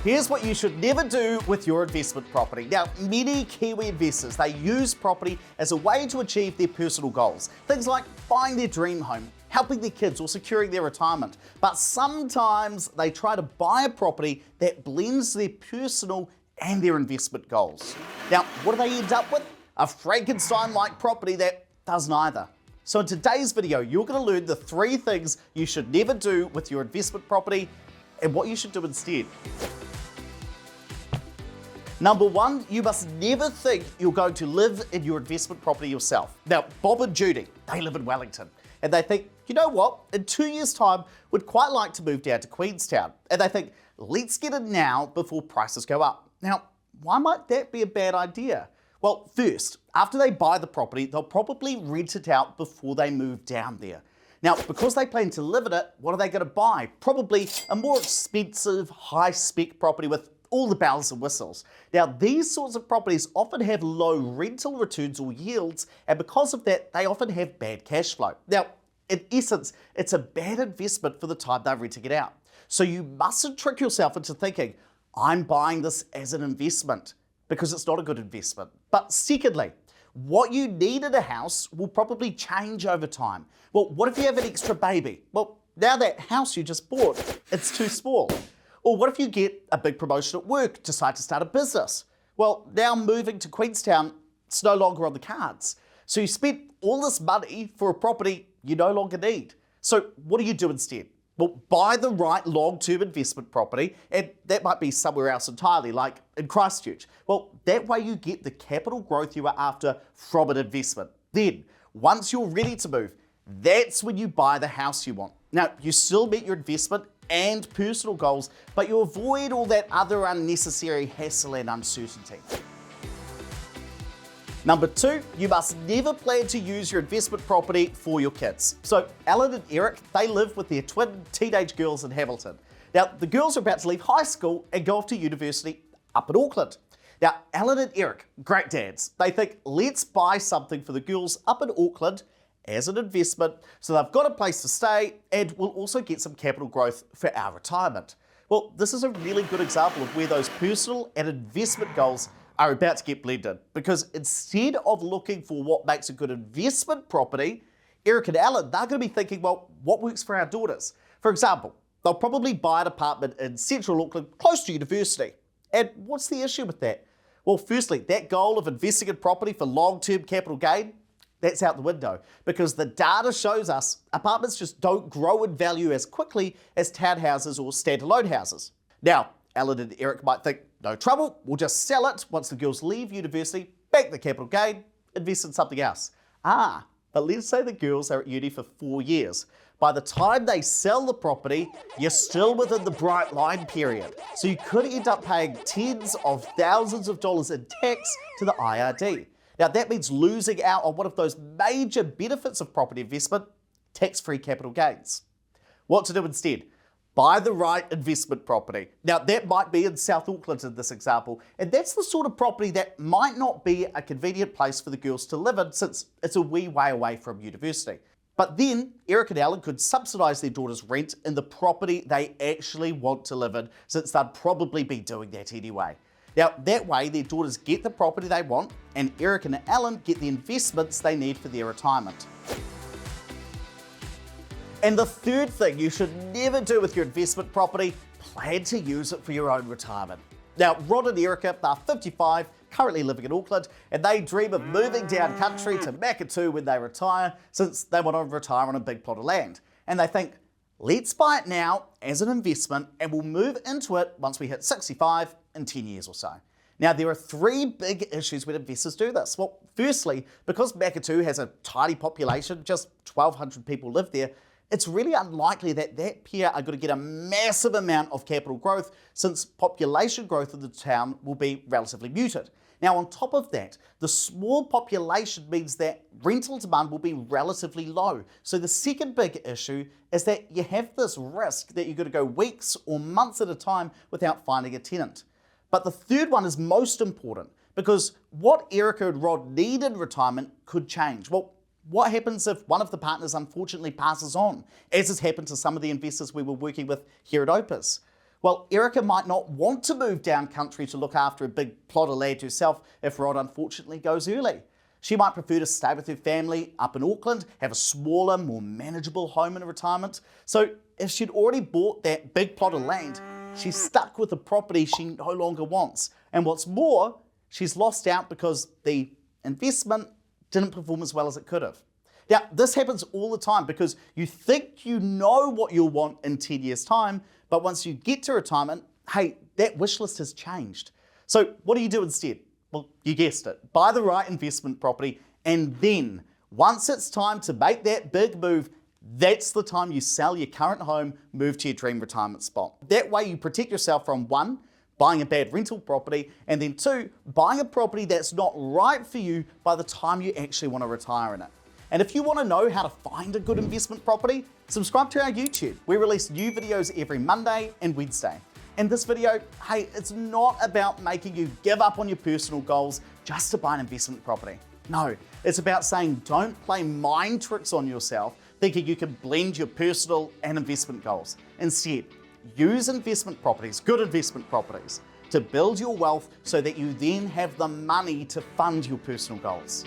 Here's what you should never do with your investment property. Now, many Kiwi investors, they use property as a way to achieve their personal goals. Things like buying their dream home, helping their kids, or securing their retirement. But sometimes they try to buy a property that blends their personal and their investment goals. Now, what do they end up with? A Frankenstein-like property that does neither. So in today's video, you're going to learn the 3 things you should never do with your investment property and what you should do instead. Number 1, you must never think you're going to live in your investment property yourself. Now, Bob and Judy, they live in Wellington, and they think, you know what, in 2 years' time, we'd quite like to move down to Queenstown. And they think, let's get it now before prices go up. Now, why might that be a bad idea? Well, first, after they buy the property, they'll probably rent it out before they move down there. Now, because they plan to live in it, what are they going to buy? Probably a more expensive, high-spec property with all the bells and whistles. Now, these sorts of properties often have low rental returns or yields, and because of that, they often have bad cash flow. Now, in essence, it's a bad investment for the time they're renting it out. So you mustn't trick yourself into thinking, I'm buying this as an investment, because it's not a good investment. But secondly, what you need in a house will probably change over time. Well, what if you have an extra baby? Well, now that house you just bought, it's too small. Or what if you get a big promotion at work, decide to start a business? Well, now moving to Queenstown, it's no longer on the cards. So you spent all this money for a property you no longer need. So what do you do instead? Well, buy the right long-term investment property, and that might be somewhere else entirely, like in Christchurch. Well, that way you get the capital growth you are after from an investment. Then, once you're ready to move, that's when you buy the house you want. Now, you still meet your investment and personal goals, but you avoid all that other unnecessary hassle and uncertainty. Number 2, you must never plan to use your investment property for your kids. So Alan and Eric, they live with their twin teenage girls in Hamilton. Now, the girls are about to leave high school and go off to university up in Auckland. Now, Alan and Eric, great dads, they think, let's buy something for the girls up in Auckland as an investment, so they've got a place to stay and we'll also get some capital growth for our retirement. Well, this is a really good example of where those personal and investment goals are about to get blended, because instead of looking for what makes a good investment property, Eric and Alan, they're going to be thinking, well, what works for our daughters? For example, they'll probably buy an apartment in central Auckland close to university. And what's the issue with that? Well, firstly, that goal of investing in property for long-term capital gain, that's out the window, because the data shows us apartments just don't grow in value as quickly as townhouses or standalone houses. Now, Alan and Eric might think, no trouble, we'll just sell it once the girls leave university, bank the capital gain, invest in something else. But let's say the girls are at uni for 4 years. By the time they sell the property, you're still within the bright line period. So you could end up paying tens of thousands of dollars in tax to the IRD. Now, that means losing out on one of those major benefits of property investment, tax-free capital gains. What to do instead? Buy the right investment property. Now, that might be in South Auckland in this example, and that's the sort of property that might not be a convenient place for the girls to live in since it's a wee way away from university. But then, Eric and Alan could subsidise their daughter's rent in the property they actually want to live in, since they'd probably be doing that anyway. Now, that way, their daughters get the property they want, and Eric and Alan get the investments they need for their retirement. And the third thing you should never do with your investment property, plan to use it for your own retirement. Now, Rod and Erica are 55, currently living in Auckland, and they dream of moving down country to Makatu when they retire, since they want to retire on a big plot of land. And they think, let's buy it now as an investment, and we'll move into it once we hit 65 in 10 years or so. Now, there are 3 big issues when investors do this. Well, firstly, because Makatu has a tiny population, just 1,200 people live there, it's really unlikely that that pair are going to get a massive amount of capital growth, since population growth in the town will be relatively muted. Now, on top of that, the small population means that rental demand will be relatively low. So the second big issue is that you have this risk that you're going to go weeks or months at a time without finding a tenant. But the third one is most important, because what Erica and Rod need in retirement could change. Well, what happens if one of the partners unfortunately passes on, as has happened to some of the investors we were working with here at Opus? Well, Erica might not want to move down country to look after a big plot of land herself if Rod unfortunately goes early. She might prefer to stay with her family up in Auckland, have a smaller, more manageable home in retirement. So if she'd already bought that big plot of land, she's stuck with a property she no longer wants. And what's more, she's lost out because the investment didn't perform as well as it could have. Now, this happens all the time because you think you know what you'll want in 10 years' time, but once you get to retirement, hey, that wish list has changed. So what do you do instead? Well, you guessed it. Buy the right investment property, and then once it's time to make that big move, that's the time you sell your current home, move to your dream retirement spot. That way you protect yourself from 1, buying a bad rental property, and then 2, buying a property that's not right for you by the time you actually want to retire in it. And if you want to know how to find a good investment property, subscribe to our YouTube. We release new videos every Monday and Wednesday. And this video, hey, it's not about making you give up on your personal goals just to buy an investment property. No, it's about saying don't play mind tricks on yourself thinking you can blend your personal and investment goals. Instead, use investment properties, good investment properties, to build your wealth so that you then have the money to fund your personal goals.